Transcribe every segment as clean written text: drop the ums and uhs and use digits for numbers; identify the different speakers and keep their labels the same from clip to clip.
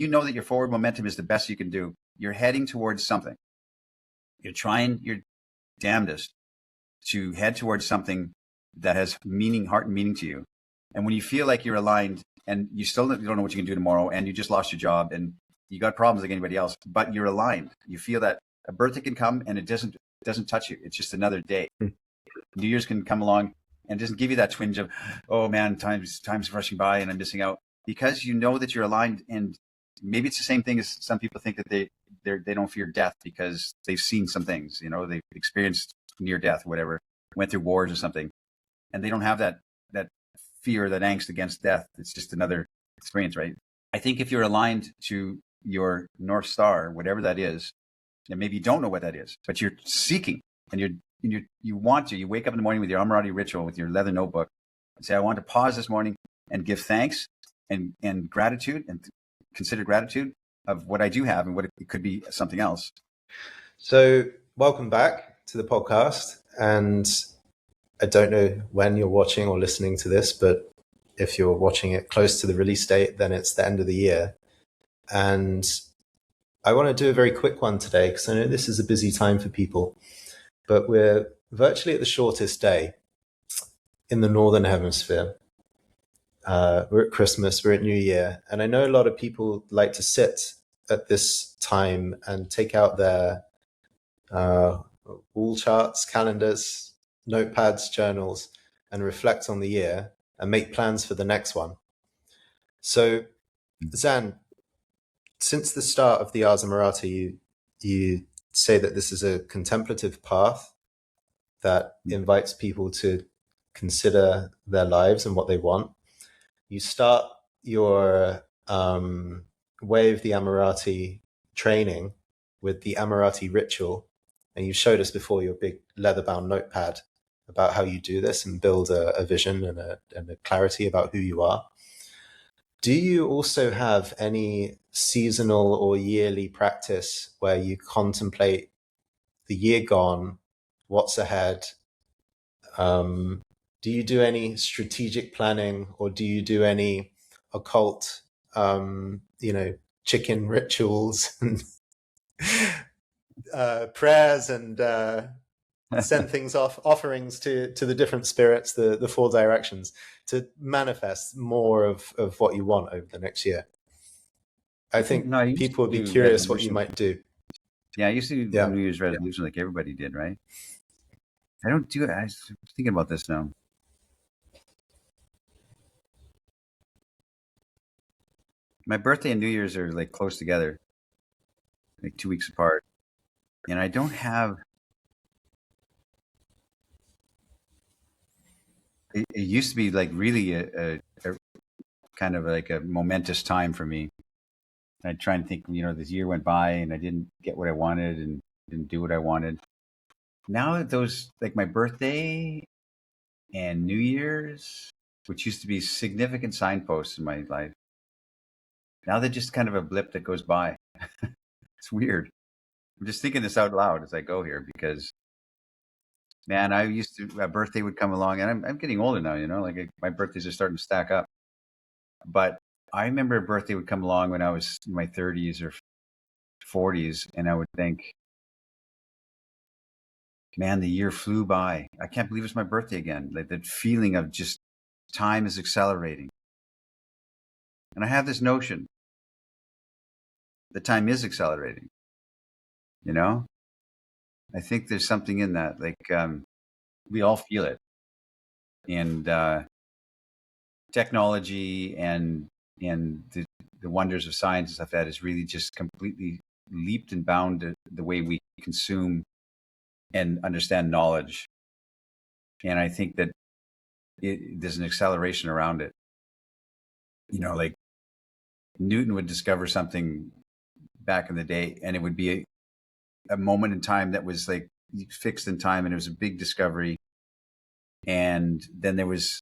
Speaker 1: you know that your forward momentum is the best you can do. You're heading towards something. You're trying your damnedest to head towards something that has meaning, heart and meaning to you. And when you feel like you're aligned and you still don't know what you can do tomorrow, and you just lost your job and you got problems like anybody else, but you're aligned, you feel that a birthday can come and it doesn't touch you. It's just another day. New Year's can come along and it doesn't give you that twinge of, oh man, time's rushing by and I'm missing out, because you know that you're aligned. And maybe it's the same thing as some people think that they don't fear death because they've seen some things, they've experienced near death, whatever, went through wars or something, and they don't have that fear, that angst against death. It's just another experience, right? I think if you're aligned to your North Star, whatever that is, and maybe you don't know what that is, but you're seeking, and you wake up in the morning with your Amorati ritual, with your leather notebook, and say, I want to pause this morning and give thanks and gratitude, and consider gratitude of what I do have and what it could be something else.
Speaker 2: So welcome back to the podcast. And I don't know when you're watching or listening to this, but if you're watching it close to the release date, then it's the end of the year. And I want to do a very quick one today because I know this is a busy time for people, but we're virtually at the shortest day in the Northern Hemisphere. We're at Christmas, we're at New Year. And I know a lot of people like to sit at this time and take out their wall charts, calendars, notepads, journals, and reflect on the year and make plans for the next one. So, Zan, since the start of the Ars Amorata, you say that this is a contemplative path that invites people to consider their lives and what they want. You start your way of the Amorati training with the Amorati ritual, and you showed us before your big leather-bound notepad about how you do this and build a vision and a clarity about who you are. Do you also have any seasonal or yearly practice where you contemplate the year gone, what's ahead? Do you do any strategic planning, or do you do any occult, chicken rituals and prayers and send things off, offerings to the different spirits, the four directions, to manifest more of what you want over the next year? I think people would be curious what you might do.
Speaker 1: Yeah, I used to do New Year's resolution like everybody did, right? I don't do it. I was thinking about this now. My birthday and New Year's are like close together, like 2 weeks apart. And I don't have, it used to be like really a kind of like a momentous time for me. I'd try and think, this year went by and I didn't get what I wanted and didn't do what I wanted. Now those, like my birthday and New Year's, which used to be significant signposts in my life, now they're just kind of a blip that goes by. It's weird. I'm just thinking this out loud as I go here because, man, I used to, a birthday would come along, and I'm getting older now, like my birthdays are starting to stack up. But I remember a birthday would come along when I was in my 30s or 40s, and I would think, man, the year flew by. I can't believe it's my birthday again. Like that feeling of just time is accelerating. And I have this notion that time is accelerating. I think there's something in that. Like we all feel it. And technology and the wonders of science and stuff that has really just completely leaped and bounded the way we consume and understand knowledge. And I think that there's an acceleration around it. Like Newton would discover something back in the day, and it would be a moment in time that was like fixed in time, and it was a big discovery. And then there was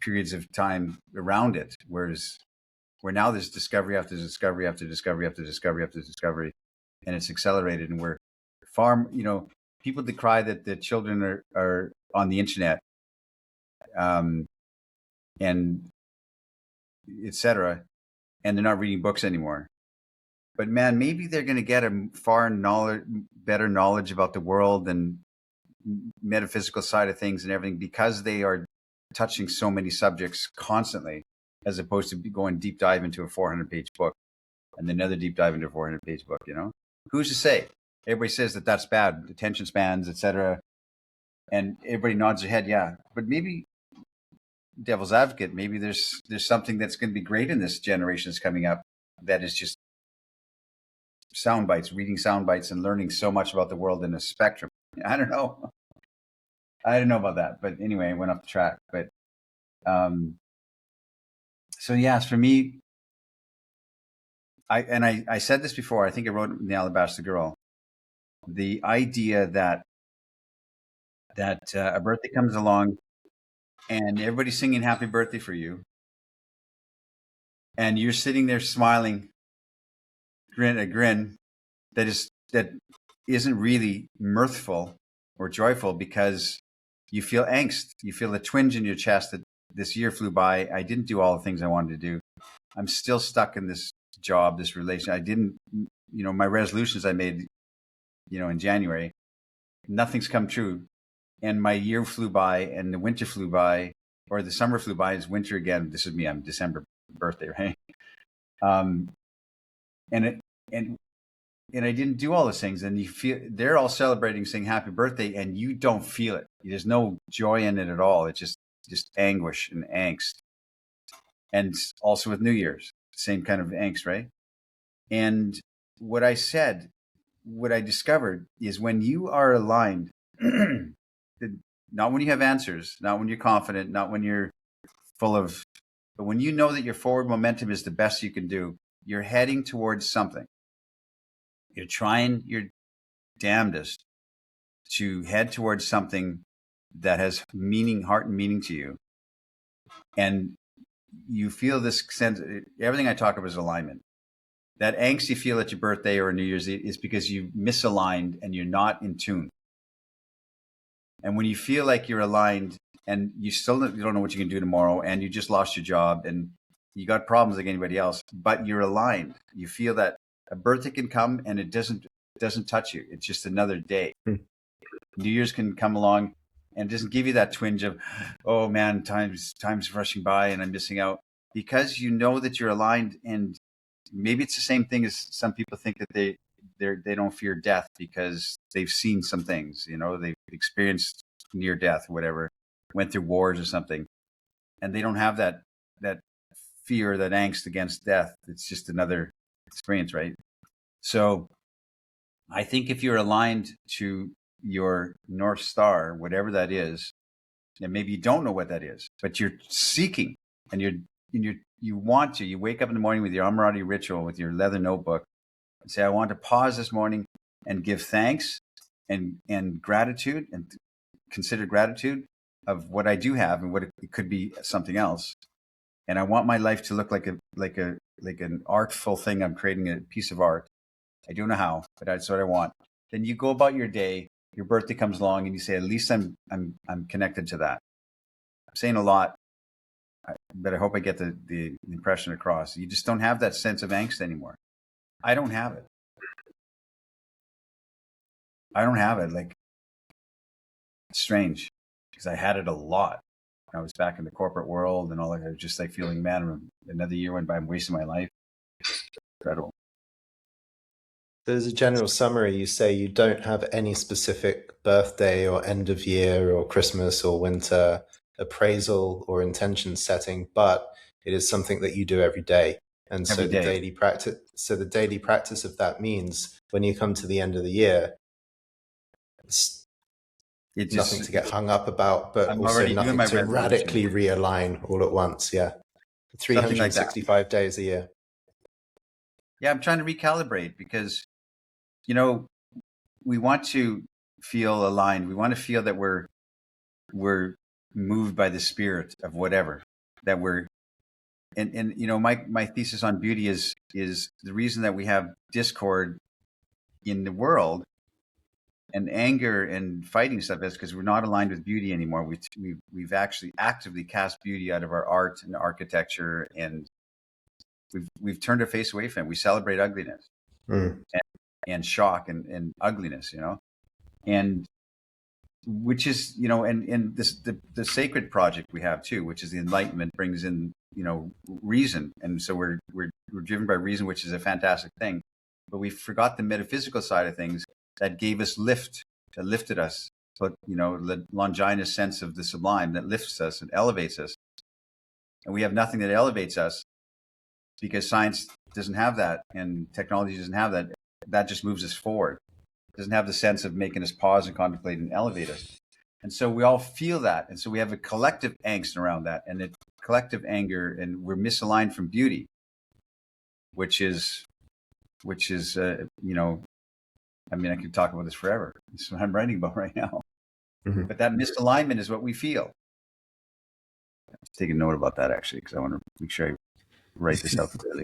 Speaker 1: periods of time around it, where now there's discovery after discovery after discovery after discovery after discovery, and it's accelerated. And we're far, people decry that the children are on the internet, and etc., and they're not reading books anymore. But man, maybe they're going to get a better knowledge about the world and metaphysical side of things and everything because they are touching so many subjects constantly, as opposed to going deep dive into a 400-page book and another deep dive into a 400-page book. Who's to say? Everybody says that that's bad, attention spans, etc. And everybody nods their head, yeah. But maybe, devil's advocate, maybe there's something that's going to be great in this generation that's coming up that is just sound bites, reading sound bites and learning so much about the world in a spectrum. I don't know. I don't know about that, but anyway, I went off the track. But so yes, for me, I said this before. I think I wrote it in the Alabaster Girl. The idea that a birthday comes along and everybody's singing happy birthday for you, and you're sitting there smiling, a grin that isn't really mirthful or joyful, because you feel angst. You feel a twinge in your chest that this year flew by. I didn't do all the things I wanted to do. I'm still stuck in this job, this relation. I didn't, my resolutions I made, in January, nothing's come true. And my year flew by and the winter flew by, or the summer flew by. It's winter again. This is me. I'm December birthday, right? And I didn't do all those things. And you feel they're all celebrating, saying happy birthday, and you don't feel it. There's no joy in it at all. It's just anguish and angst. And also with New Year's, same kind of angst, right? And what I discovered is when you are aligned, not when you have answers, not when you're confident, not when you're but when you know that your forward momentum is the best you can do, you're heading towards something. You're trying your damnedest to head towards something that has meaning, heart and meaning to you. And you feel this sense, everything I talk about is alignment. That angst you feel at your birthday or New Year's Eve is because you misaligned and you're not in tune. And when you feel like you're aligned and you don't know what you can do tomorrow, and you just lost your job and you got problems like anybody else, but you're aligned, you feel that a birthday can come and it doesn't touch you. It's just another day. New Year's can come along and it doesn't give you that twinge of, oh man, time's rushing by and I'm missing out, because you know that you're aligned. And maybe it's the same thing as some people think that they don't fear death because they've seen some things, they've experienced near death, whatever, went through wars or something, and they don't have that fear, that angst against death. It's just another experience, right? So I think if you're aligned to your North Star, whatever that is, and maybe you don't know what that is, but you're seeking and you want to, you wake up in the morning with your Amorati ritual, with your leather notebook, and say, I want to pause this morning and give thanks and gratitude, and consider gratitude of what I do have and what it could be something else. And I want my life to look like an artful thing. I'm creating a piece of art. I don't know how, but that's what I want. Then you go about your day. Your birthday comes along, and you say, at least I'm connected to that. I'm saying a lot, but I hope I get the impression across. You just don't have that sense of angst anymore. I don't have it. Like, it's strange, because I had it a lot. I was back in the corporate world and all that. I was just like feeling, man, another year went by. I'm wasting my life. Incredible.
Speaker 2: There's a general summary. You say you don't have any specific birthday or end of year or Christmas or winter appraisal or intention setting, but it is something that you do every day. And so the daily practice of that means when you come to the end of the year, it's nothing to get hung up about, but also nothing to radically realign all at once. Yeah. 365 days a year.
Speaker 1: Yeah, I'm trying to recalibrate, because, we want to feel aligned. We want to feel that we're moved by the spirit of whatever, that we're, and my thesis on beauty is the reason that we have discord in the world and anger and fighting stuff is because we're not aligned with beauty anymore. We've actually actively cast beauty out of our art and architecture, and we've turned our face away from it. We celebrate ugliness.
Speaker 2: Mm.
Speaker 1: and shock and ugliness, and which is, and this, the sacred project we have too, which is the enlightenment, brings in, reason. And so we're driven by reason, which is a fantastic thing, but we forgot the metaphysical side of things that gave us lift, that lifted us. But, the Longinus sense of the sublime that lifts us and elevates us. And we have nothing that elevates us because science doesn't have that and technology doesn't have that. That just moves us forward. It doesn't have the sense of making us pause and contemplate and elevate us. And so we all feel that. And so we have a collective angst around that and a collective anger, and we're misaligned from beauty, which is, I mean, I could talk about this forever. This is what I'm writing about right now.
Speaker 2: Mm-hmm.
Speaker 1: But that misalignment is what we feel. I'm taking note about that, actually, because I want to make sure I write this out clearly.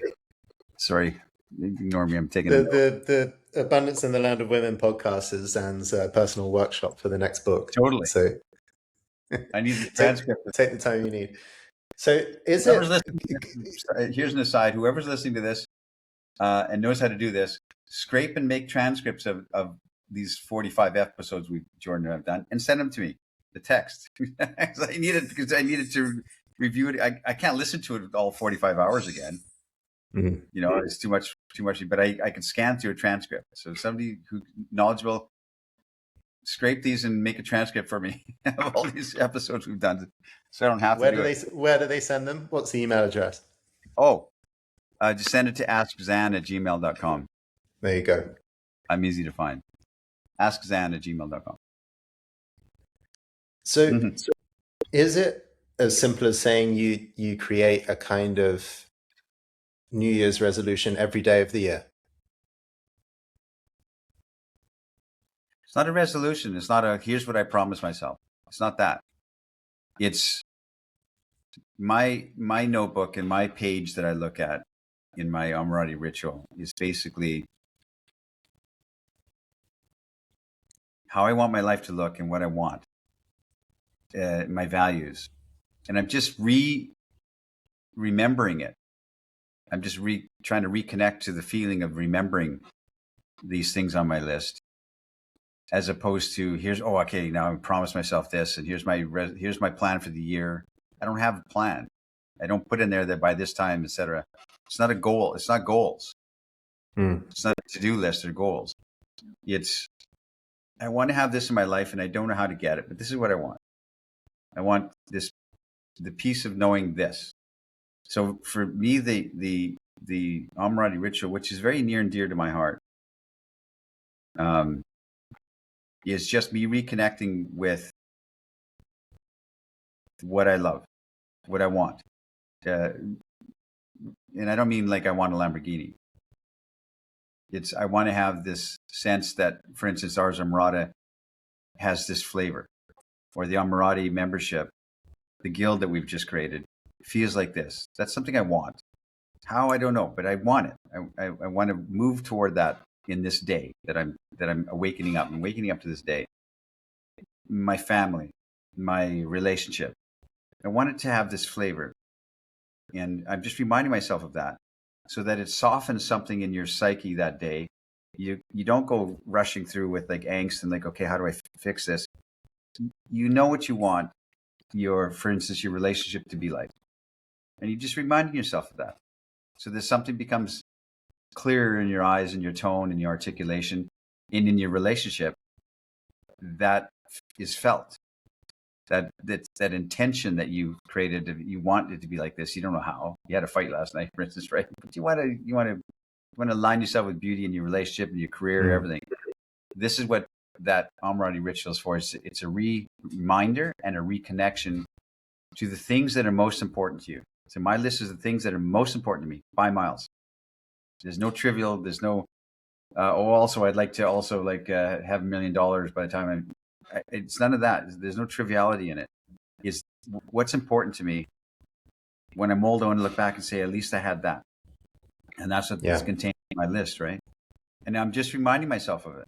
Speaker 1: Sorry, ignore me. I'm taking
Speaker 2: the Abundance in the Land of Women podcast is Zan's personal workshop for the next book.
Speaker 1: Totally.
Speaker 2: So
Speaker 1: I need the transcript.
Speaker 2: Take the time you need. So here's
Speaker 1: an aside. Whoever's listening to this and knows how to do this, scrape and make transcripts of these 45 episodes Jordan and I've done, and send them to me, the text. because I needed to review it. I can't listen to it all 45 hours again.
Speaker 2: Mm-hmm.
Speaker 1: It's too much, but I can scan through a transcript. So somebody who's knowledgeable, scrape these and make a transcript for me of all these episodes we've done, so I don't have to do it.
Speaker 2: Where do they send them? What's the email address?
Speaker 1: Just send it to askzan@gmail.com.
Speaker 2: There you go.
Speaker 1: I'm easy to find. askzan@gmail.com.
Speaker 2: So is it as simple as saying you create a kind of New Year's resolution every day of the year?
Speaker 1: It's not a resolution. It's not here's what I promised myself. It's not that. It's my notebook and my page that I look at in my Amorati ritual is basically how I want my life to look and what I want, my values. And I'm just remembering it. I'm just trying to reconnect to the feeling of remembering these things on my list, as opposed to now I promised myself this, and here's my plan for the year. I don't have a plan. I don't put in there that by this time, etc. It's not a goal. It's not goals. It's not a to-do list or goals. It's, I want to have this in my life and I don't know how to get it, but this is what I want. I want the peace of knowing this. So for me, the Amorati ritual, which is very near and dear to my heart, is just me reconnecting with what I love, what I want. And I don't mean like I want a Lamborghini. I want to have this sense that, for instance, Ars Amorata has this flavor, or the Amorati membership, the guild that we've just created, feels like this. That's something I want. How, I don't know, but I want it. I want to move toward that in this day that I'm awakening up. I'm wakening up to this day. My family, my relationship. I want it to have this flavor. And I'm just reminding myself of that so that it softens something in your psyche that day. You don't go rushing through with like angst and like, okay, how do I fix this? You know what you want for instance, your relationship to be like. And you're just reminding yourself of that. So there's something becomes clearer in your eyes and your tone and your articulation and in your relationship that is felt. That intention that you created, you want it to be like this. You don't know how. You had a fight last night, for instance, right? But you want to align yourself with beauty in your relationship and your career, everything. This is what that Amorati ritual is for. It's a reminder and a reconnection to the things that are most important to you. So my list is the things that are most important to me by miles. There's no trivial. There's no. Also, I'd like to also have $1 million by the time it's none of that. There's no triviality in it. It's what's important to me. When I'm old, I want to look back and say, at least I had that. And that's what is contained in my list, right? And I'm just reminding myself of it.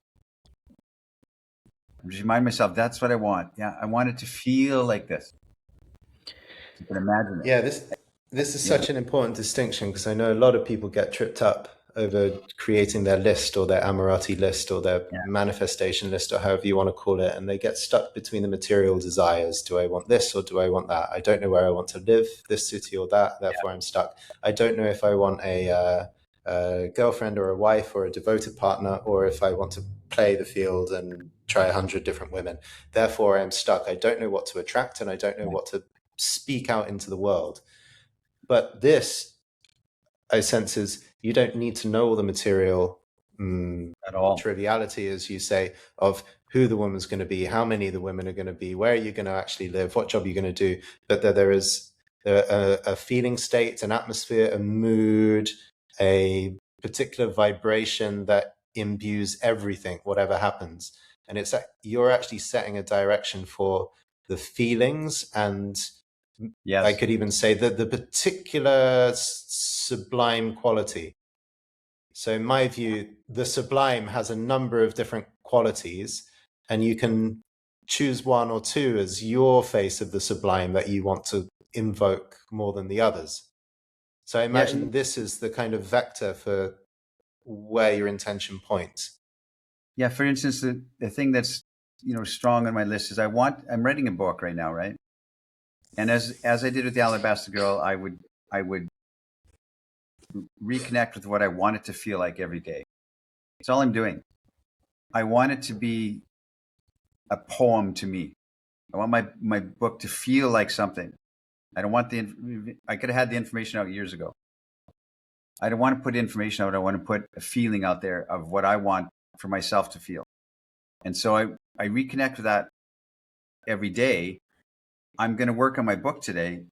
Speaker 1: I'm just reminding myself, that's what I want. Yeah, I want it to feel like this. You can imagine it.
Speaker 2: Yeah, this is such an important distinction, because I know a lot of people get tripped up over creating their list or their Amorati list or their
Speaker 1: Yeah.
Speaker 2: manifestation list or however you want to call it, and they get stuck between the material desires. Do I want this or do I want that? I don't know where I want to live, this city or that, therefore I'm stuck. I don't know if I want a girlfriend or a wife or a devoted partner, or if I want to play the field and try 100 different women. Therefore I'm stuck. I don't know what to attract and I don't know what to speak out into the world. But this, I sense, is you don't need to know all the material
Speaker 1: At all.
Speaker 2: triviality, as you say, of who the woman's going to be, how many of the women are going to be, where are you going to actually live, what job are you going to do. But there is a feeling state, an atmosphere, a mood, a particular vibration that imbues everything, whatever happens. And it's you're actually setting a direction for the feelings, and
Speaker 1: Yes.
Speaker 2: I could even say that the particular sublime quality. So in my view, the sublime has a number of different qualities, and you can choose one or two as your face of the sublime that you want to invoke more than the others. So I imagine this is the kind of vector for where your intention points.
Speaker 1: Yeah. For instance, the thing that's, strong on my list is I'm writing a book right now, right? And as I did with the Alabaster Girl, I would reconnect with what I want it to feel like every day. That's all I'm doing. I want it to be a poem to me. I want my book to feel like something. I don't want I could have had the information out years ago. I don't want to put information out. I want to put a feeling out there of what I want for myself to feel. And so I reconnect with that every day. I'm going to work on my book today,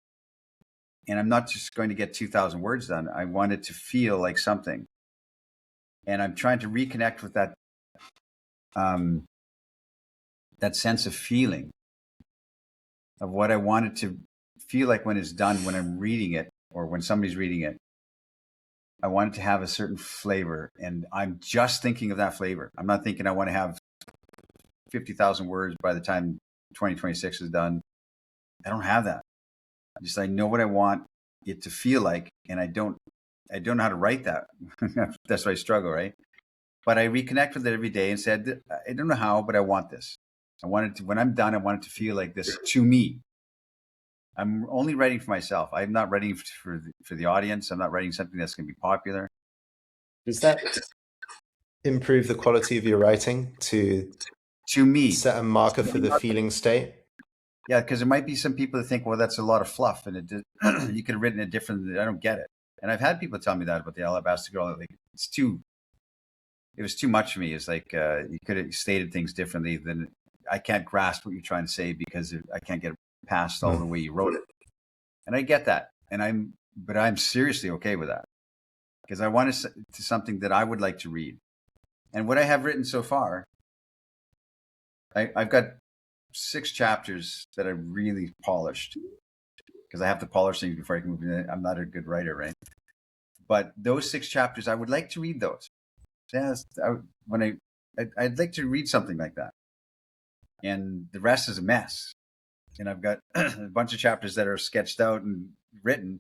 Speaker 1: and I'm not just going to get 2,000 words done. I want it to feel like something. And I'm trying to reconnect with that sense of feeling of what I want it to feel like when it's done, when I'm reading it or when somebody's reading it. I want it to have a certain flavor, and I'm just thinking of that flavor. I'm not thinking I want to have 50,000 words by the time 2026 is done. I don't have that. I know what I want it to feel like, and I don't know how to write that. That's why I struggle, right? But I reconnect with it every day and said, I don't know how, but I want this. I want it to, when I'm done, I want it to feel like this to me. I'm only writing for myself. I'm not writing for the audience. I'm not writing something that's going to be popular.
Speaker 2: Does that improve the quality of your writing to
Speaker 1: me
Speaker 2: set a marker for the feeling state?
Speaker 1: Yeah, because there might be some people that think, well, that's a lot of fluff, and you could have written it differently. I don't get it. And I've had people tell me that about the Alabaster Girl. Like, it was too much for me. It's like you could have stated things differently. Than I can't grasp what you're trying to say because I can't get past all the way you wrote it. And I get that, but I'm seriously okay with that because I want to something that I would like to read. And what I have written so far, I've got 6 chapters that I really polished because I have to polish things before I can move in. I'm not a good writer, right? But those 6 chapters, I would like to read those. Yes, I'd like to read something like that. And the rest is a mess. And I've got a bunch of chapters that are sketched out and written,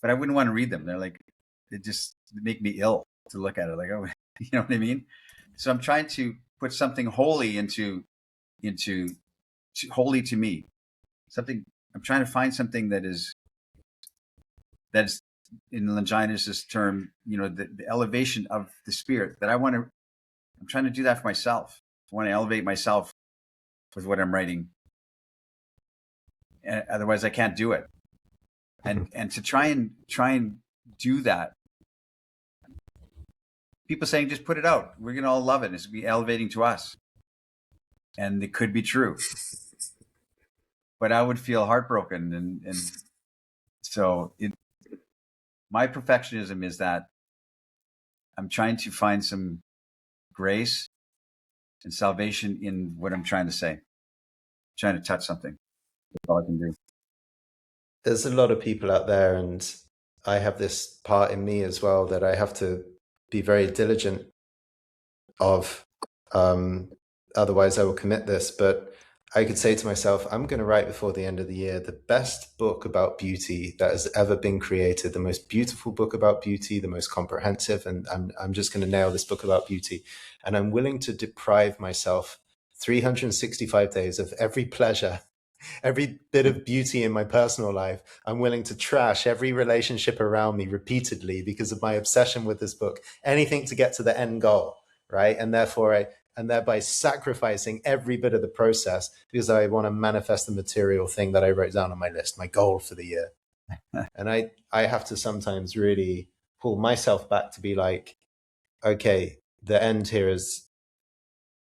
Speaker 1: but I wouldn't want to read them. They're like, they just make me ill to look at it. Like, oh, you know what I mean? So I'm trying to put something holy into holy to me. Something I'm trying to find something that's in Longinus' term, the elevation of the spirit that I'm trying to do that for myself. I want to elevate myself with what I'm writing. And otherwise I can't do it. And to try and do that, people saying just put it out. We're gonna all love it. It's gonna be elevating to us. And it could be true. But I would feel heartbroken and so my perfectionism is that I'm trying to find some grace and salvation in what I'm trying to say. I'm trying to touch something. That's all I can do.
Speaker 2: There's a lot of people out there, and I have this part in me as well that I have to be very diligent of. Otherwise, I will commit this. But I could say to myself, I'm going to write before the end of the year the best book about beauty that has ever been created, the most beautiful book about beauty, the most comprehensive, and I'm just going to nail this book about beauty. And I'm willing to deprive myself 365 days of every pleasure, every bit of beauty in my personal life. I'm willing to trash every relationship around me repeatedly because of my obsession with this book, anything to get to the end goal, right? And thereby sacrificing every bit of the process because I want to manifest the material thing that I wrote down on my list, my goal for the year. And I have to sometimes really pull myself back to be like, okay, the end here is,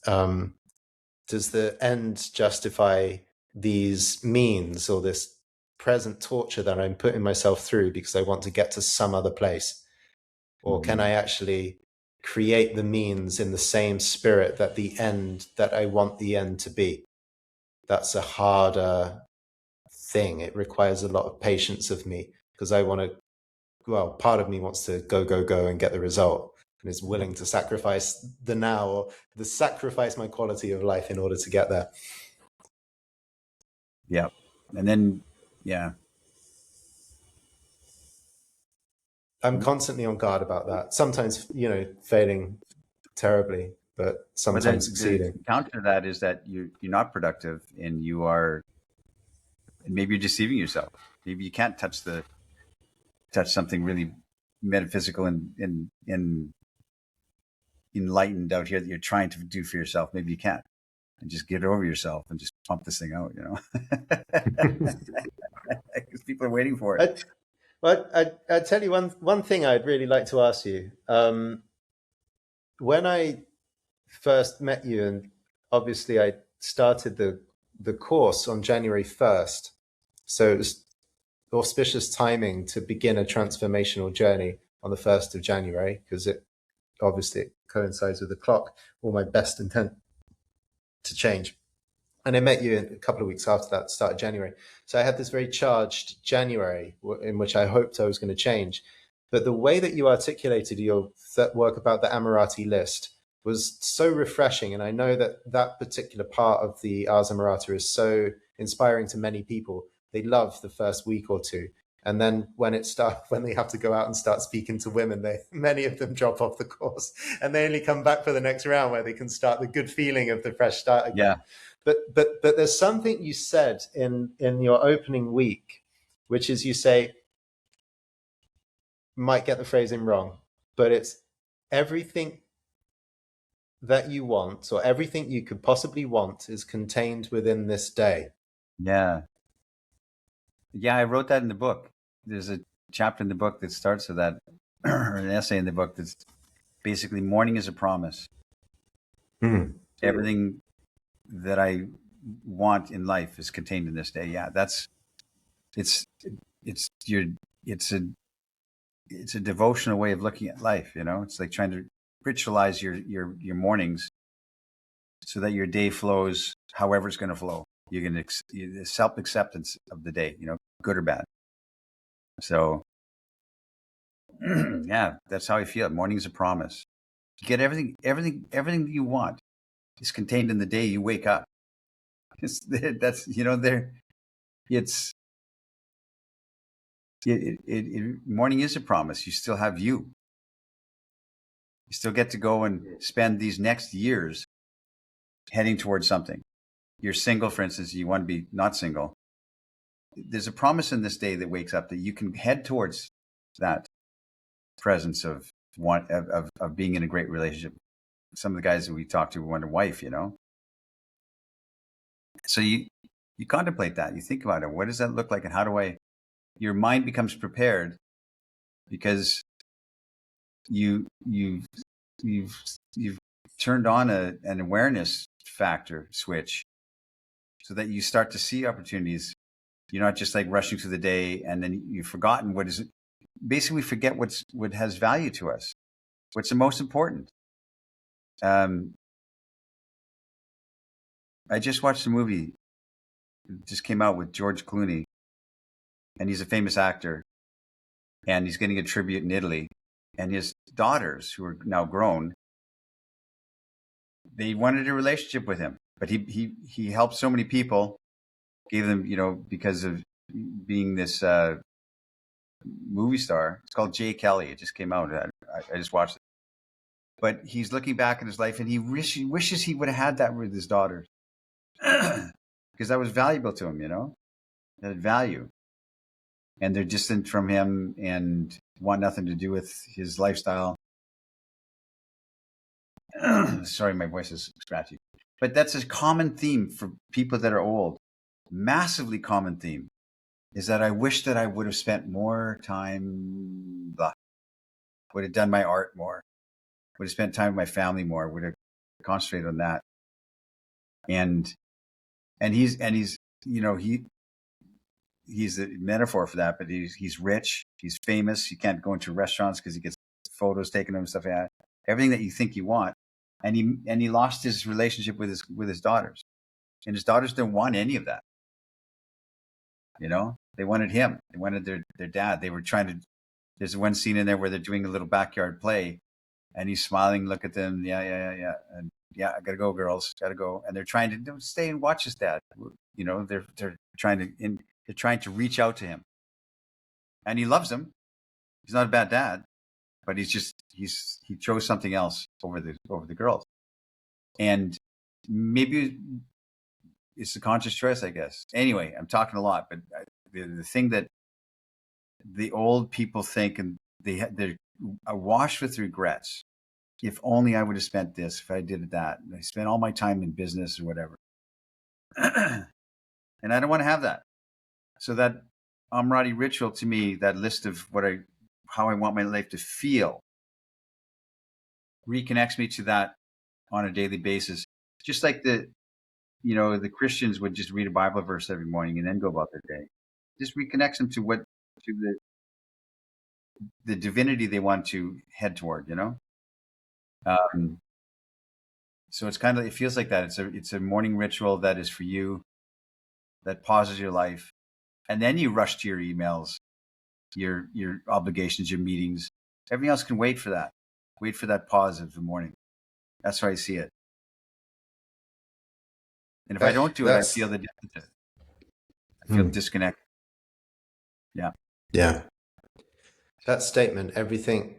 Speaker 2: does the end justify these means or this present torture that I'm putting myself through because I want to get to some other place? Or can I actually create the means in the same spirit that I want the end to be? That's a harder thing. It requires a lot of patience of me because part of me wants to go and get the result and is willing to sacrifice the now or sacrifice my quality of life in order to get there.
Speaker 1: Yeah. And then, yeah.
Speaker 2: I'm constantly on guard about that. Sometimes, failing terribly, but sometimes
Speaker 1: The
Speaker 2: succeeding.
Speaker 1: counter to that is that you're not productive, and maybe you're deceiving yourself. Maybe you can't touch something really metaphysical and enlightened out here that you're trying to do for yourself. Maybe you can't, and just get over yourself and just pump this thing out, because people are waiting for it.
Speaker 2: I tell you one thing I'd really like to ask you. When I first met you, and obviously I started the course on January 1st, so it was auspicious timing to begin a transformational journey on the 1st of January because it coincides with the clock, all my best intent to change. And I met you a couple of weeks after that, start of January. So I had this very charged January in which I hoped I was going to change. But the way that you articulated your work about the Amorati list was so refreshing. And I know that particular part of the Ars Amorata is so inspiring to many people. They love the first week or two. And then when they have to go out and start speaking to women, many of them drop off the course and they only come back for the next round where they can start the good feeling of the fresh start again.
Speaker 1: Yeah.
Speaker 2: But there's something you said in your opening week, which is you say, might get the phrasing wrong, but it's everything that you want or everything you could possibly want is contained within this day.
Speaker 1: Yeah. Yeah, I wrote that in the book. There's a chapter in the book that starts with that, or an essay in the book that's basically morning is a promise. Everything that I want in life is contained in this day. Yeah, it's a devotional way of looking at life. It's like trying to ritualize your mornings so that your day flows however it's going to flow. You're going to self-acceptance of the day, good or bad. So yeah, that's how I feel. Morning's a promise. You get everything you want is contained in the day you wake up. Morning is a promise. You still have you. You still get to go and spend these next years heading towards something. You're single, for instance, you want to be not single. There's a promise in this day that wakes up that you can head towards that presence of being in a great relationship. Some of the guys that we talked to want a wife, So you contemplate that. You think about it. What does that look like, and your mind becomes prepared because you've turned on an awareness factor switch so that you start to see opportunities. You're not just like rushing through the day and then you've forgotten basically forget what has value to us. What's the most important? I just watched a movie. It just came out with George Clooney, and he's a famous actor, and he's getting a tribute in Italy. And his daughters, who are now grown, they wanted a relationship with him. But he helped so many people, gave them, because of being this movie star. It's called Jay Kelly. It just came out. I just watched it. But he's looking back in his life, and he wishes he would have had that with his daughters, because that was valuable to him. That had value, and they're distant from him and want nothing to do with his lifestyle. Sorry, my voice is scratchy. But that's a common theme for people that are old. Massively common theme is that I wish that I would have spent more time, would have done my art more, would have spent time with my family more, would have concentrated on that. And he's he's a metaphor for that, but he's rich, he's famous, he can't go into restaurants because he gets photos taken of him and stuff like that. Everything that you think you want. And he lost his relationship with his daughters. And his daughters didn't want any of that. They wanted him. They wanted their dad. They were trying to. There's one scene in there where they're doing a little backyard play, and he's smiling. Look at them. Yeah. And yeah, I gotta go, girls. Gotta go. And they're trying to stay and watch his dad. They're trying to reach out to him, and he loves them. He's not a bad dad, but he chose something else over the girls, and maybe it's a conscious choice, I guess. Anyway, I'm talking a lot, but the thing that the old people think, and they're awash with regrets. If only I would have spent this, if I did that. I spent all my time in business or whatever. And I don't want to have that. So that Amorati ritual, to me, that list of how I want my life to feel, reconnects me to that on a daily basis. Just like the Christians would just read a Bible verse every morning and then go about their day. Just reconnects them to the divinity they want to head toward, So it's kind of, it feels like that. It's a morning ritual that is for you, that pauses your life. And then you rush to your emails, your obligations, your meetings. Everything else can wait for that. Wait for that pause of the morning. That's how I see it. And if I don't do it, I feel the difference. I feel disconnected. Yeah.
Speaker 2: Yeah. That statement, everything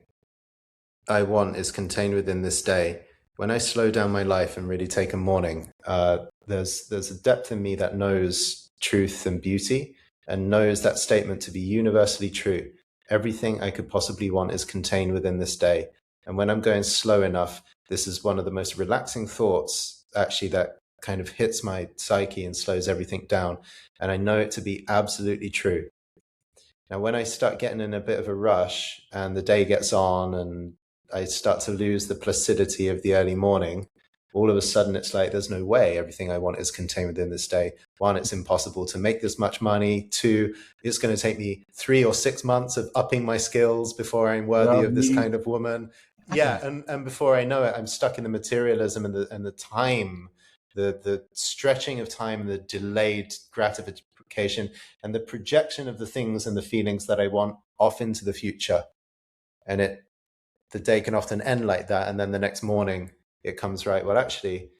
Speaker 2: I want is contained within this day. When I slow down my life and really take a morning, there's a depth in me that knows truth and beauty, and knows that statement to be universally true. Everything I could possibly want is contained within this day. And when I'm going slow enough, this is one of the most relaxing thoughts, actually, that kind of hits my psyche and slows everything down. And I know it to be absolutely true. Now, when I start getting in a bit of a rush and the day gets on and I start to lose the placidity of the early morning, all of a sudden it's like, there's no way everything I want is contained within this day. One, it's impossible to make this much money. Two, it's going to take me 3 or 6 months of upping my skills before I'm worthy of this kind of woman. Yeah. And before I know it, I'm stuck in the materialism and the time, the stretching of time and the delayed gratification and the projection of the things and the feelings that I want off into the future. And the day can often end like that. And then the next morning it comes, right, well, actually,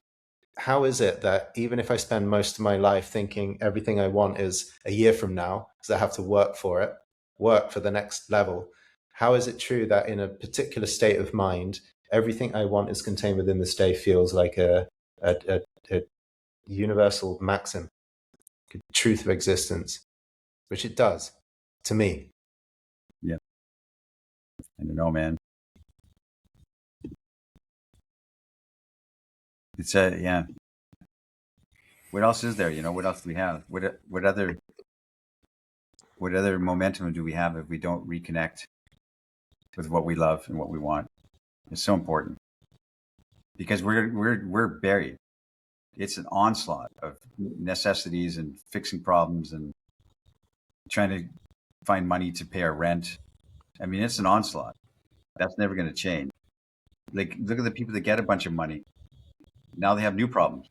Speaker 2: how is it that even if I spend most of my life thinking everything I want is a year from now, because I have to work for it, work for the next level, how is it true that in a particular state of mind, everything I want is contained within this day feels like a universal maxim, truth of existence, which it does to me.
Speaker 1: Yeah. I don't know, man. It's yeah. What else is there? What else do we have? What other momentum do we have if we don't reconnect with what we love and what we want? It's so important because we're buried. It's an onslaught of necessities and fixing problems and trying to find money to pay our rent. I mean, it's an onslaught. That's never going to change. Like, look at the people that get a bunch of money. Now they have new problems.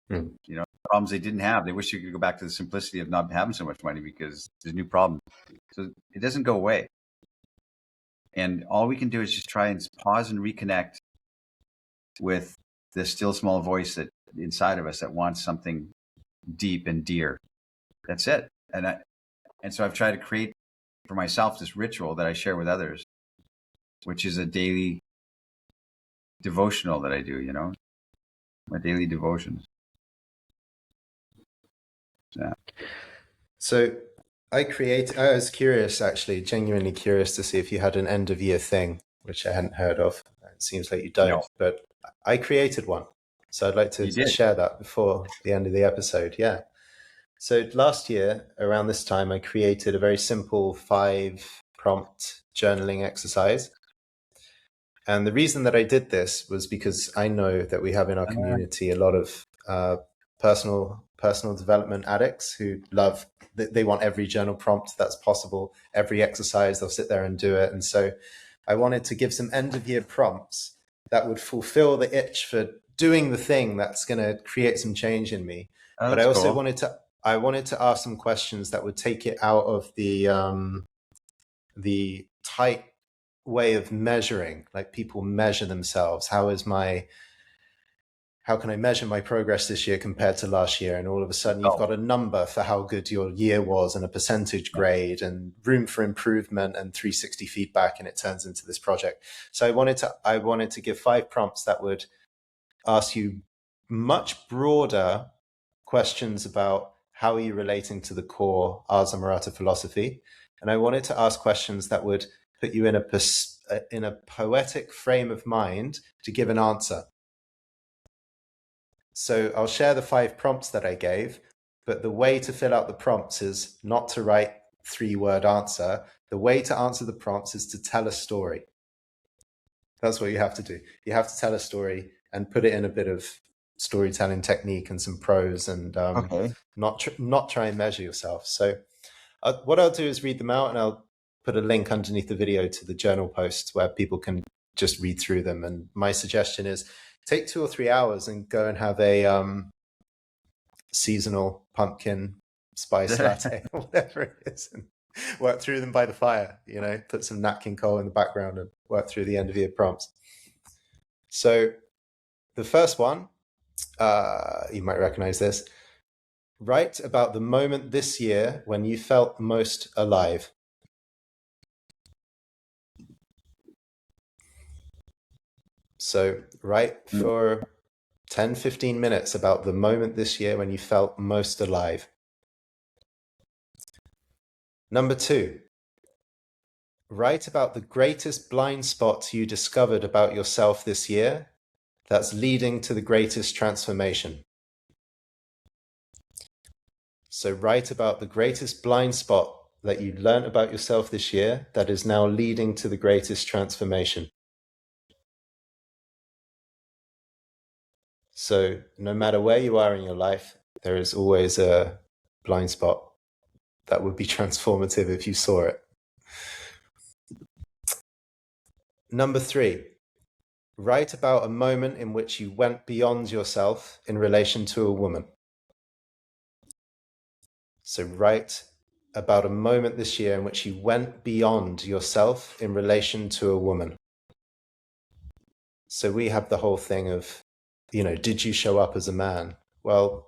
Speaker 1: Problems they didn't have. They wish you could go back to the simplicity of not having so much money because there's new problems. So it doesn't go away. And all we can do is just try and pause and reconnect with the still small voice that inside of us that wants something deep and dear. That's it. And so I've tried to create for myself this ritual that I share with others, which is a daily devotional that I do, my daily devotions. Yeah.
Speaker 2: So I was curious, actually, genuinely curious to see if you had an end of year thing, which I hadn't heard of. It seems like you don't,
Speaker 1: No.
Speaker 2: but I created one. So I'd like to
Speaker 1: You did?
Speaker 2: share that before the end of the episode. Yeah. So last year, around this time, I created a very simple 5-prompt journaling exercise. And the reason that I did this was because I know that we have in our community a lot of personal development addicts who they want every journal prompt that's possible, every exercise, they'll sit there and do it. And so I wanted to give some end of year prompts that would fulfill the itch for doing the thing that's going to create some change in me.
Speaker 1: Oh,
Speaker 2: But I
Speaker 1: that's
Speaker 2: also
Speaker 1: cool.
Speaker 2: wanted to ask some questions that would take it out of the tight way of measuring, like people measure themselves. How can I measure my progress this year compared to last year? And all of a sudden you've got a number for how good your year was and a percentage grade and room for improvement and 360 feedback, and it turns into this project. So I wanted to give 5 prompts that would ask you much broader questions about how are you relating to the core Ars Amorata philosophy. And I wanted to ask questions that would put you in a poetic frame of mind to give an answer. So I'll share the 5 prompts that I gave, but the way to fill out the prompts is not to write 3-word answer. The way to answer the prompts is to tell a story. That's what you have to do. You have to tell a story and put it in a bit of storytelling technique and some prose, and not try and measure yourself. So what I'll do is read them out, and I'll put a link underneath the video to the journal post where people can just read through them. And my suggestion is take 2 or 3 hours and go and have a seasonal pumpkin spice latte or whatever it is, and work through them by the fire, put some Nat King Cole in the background and work through the end of year prompts. So the first one, you might recognize this. Write about the moment this year when you felt most alive. So write for 10-15 minutes about the moment this year when you felt most alive. Number 2, write about the greatest blind spot you discovered about yourself this year that's leading to the greatest transformation. So write about the greatest blind spot that you learned about yourself this year that is now leading to the greatest transformation. So no matter where you are in your life, there is always a blind spot that would be transformative if you saw it. Number 3, write about a moment in which you went beyond yourself in relation to a woman. So write about a moment this year in which you went beyond yourself in relation to a woman. So we have the whole thing of, did you show up as a man? Well,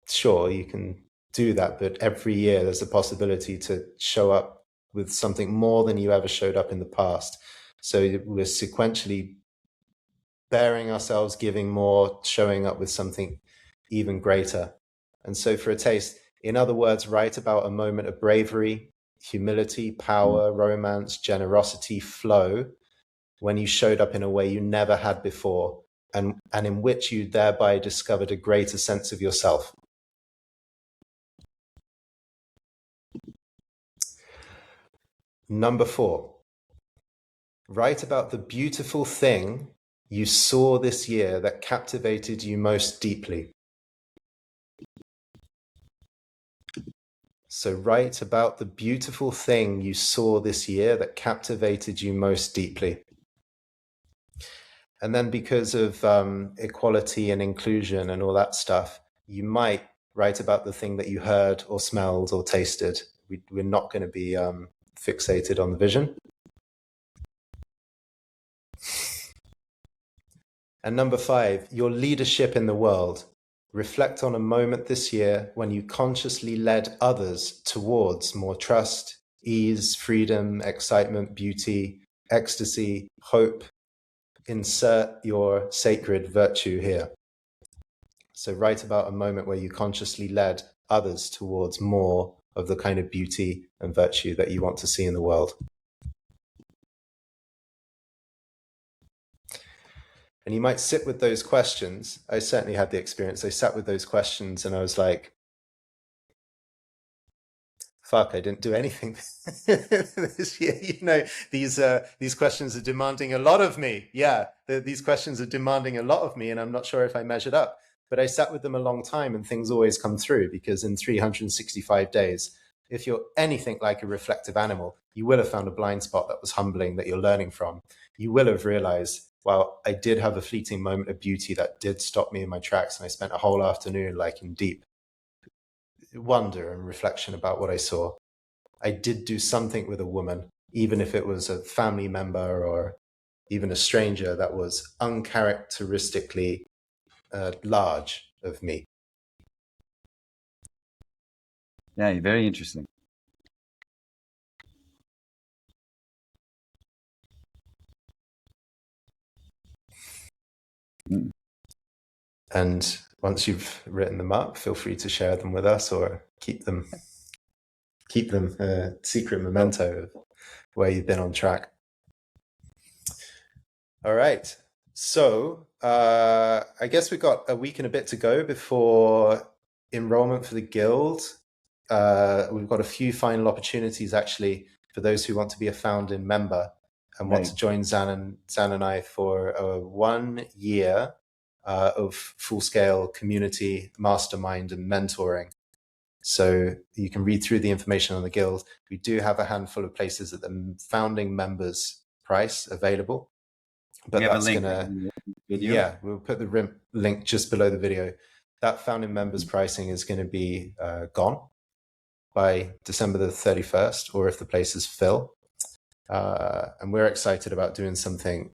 Speaker 2: sure, you can do that, but every year there's a possibility to show up with something more than you ever showed up in the past. So we're sequentially bearing ourselves, giving more, showing up with something even greater. And so for a taste, in other words, write about a moment of bravery, humility, power, romance, generosity, flow, when you showed up in a way you never had before, and in which you thereby discovered a greater sense of yourself. Number 4, write about the beautiful thing you saw this year that captivated you most deeply. So write about the beautiful thing you saw this year that captivated you most deeply. And then because of equality and inclusion and all that stuff, you might write about the thing that you heard or smelled or tasted. We're not going to be fixated on the vision. And number 5, your leadership in the world. reflect on a moment this year when you consciously led others towards more trust, ease, freedom, excitement, beauty, ecstasy, hope. Insert your sacred virtue here. So write about a moment where you consciously led others towards more of the kind of beauty and virtue that you want to see in the world. And you might sit with those questions. I certainly had the experience. I sat with those questions and I was like, fuck, I didn't do anything this year. You know, these questions are demanding a lot of me. Yeah, these questions are demanding a lot of me and I'm not sure if I measured up. But I sat with them a long time and things always come through, because in 365 days, if you're anything like a reflective animal, you will have found a blind spot that was humbling that you're learning from. You will have realized, well, I did have a fleeting moment of beauty that did stop me in my tracks. And I spent a whole afternoon like in deep wonder and reflection about what I saw. I did do something with a woman, even if it was a family member or even a stranger, that was uncharacteristically large of me.
Speaker 1: Yeah, very interesting. Mm.
Speaker 2: And once you've written them up, feel free to share them with us or keep them a secret memento of where you've been on track. All right. So I guess we've got a week and a bit to go before enrollment for the guild. We've got a few final opportunities actually for those who want to be a founding member and want to join Zan and I for a 1 year of full-scale community mastermind and mentoring. So you can read through the information on the guild. We do have a handful of places at the founding members price available, but that's gonna, yeah, we'll put the link just below the video. That founding members pricing is going to be gone by December the 31st, or if the places fill. And we're excited about doing something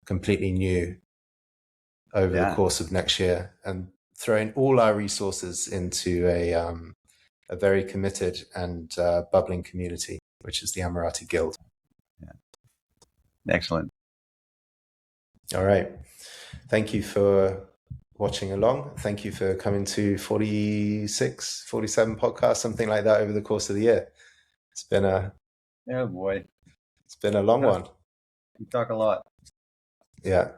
Speaker 2: completely new over the course of next year and throwing all our resources into a very committed and bubbling community, which is the Amorati Guild.
Speaker 1: Yeah. Excellent.
Speaker 2: All right. Thank you for watching along. Thank you for coming to 46, 47 podcasts, something like that over the course of the year. It's been
Speaker 1: oh boy,
Speaker 2: it's been a long one.
Speaker 1: We talk a lot.
Speaker 2: Yeah.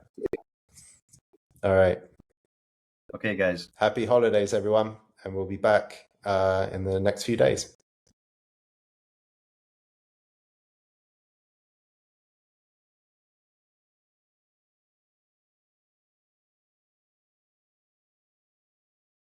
Speaker 2: All right.
Speaker 1: Okay, guys.
Speaker 2: Happy holidays, everyone. And we'll be back in the next few days.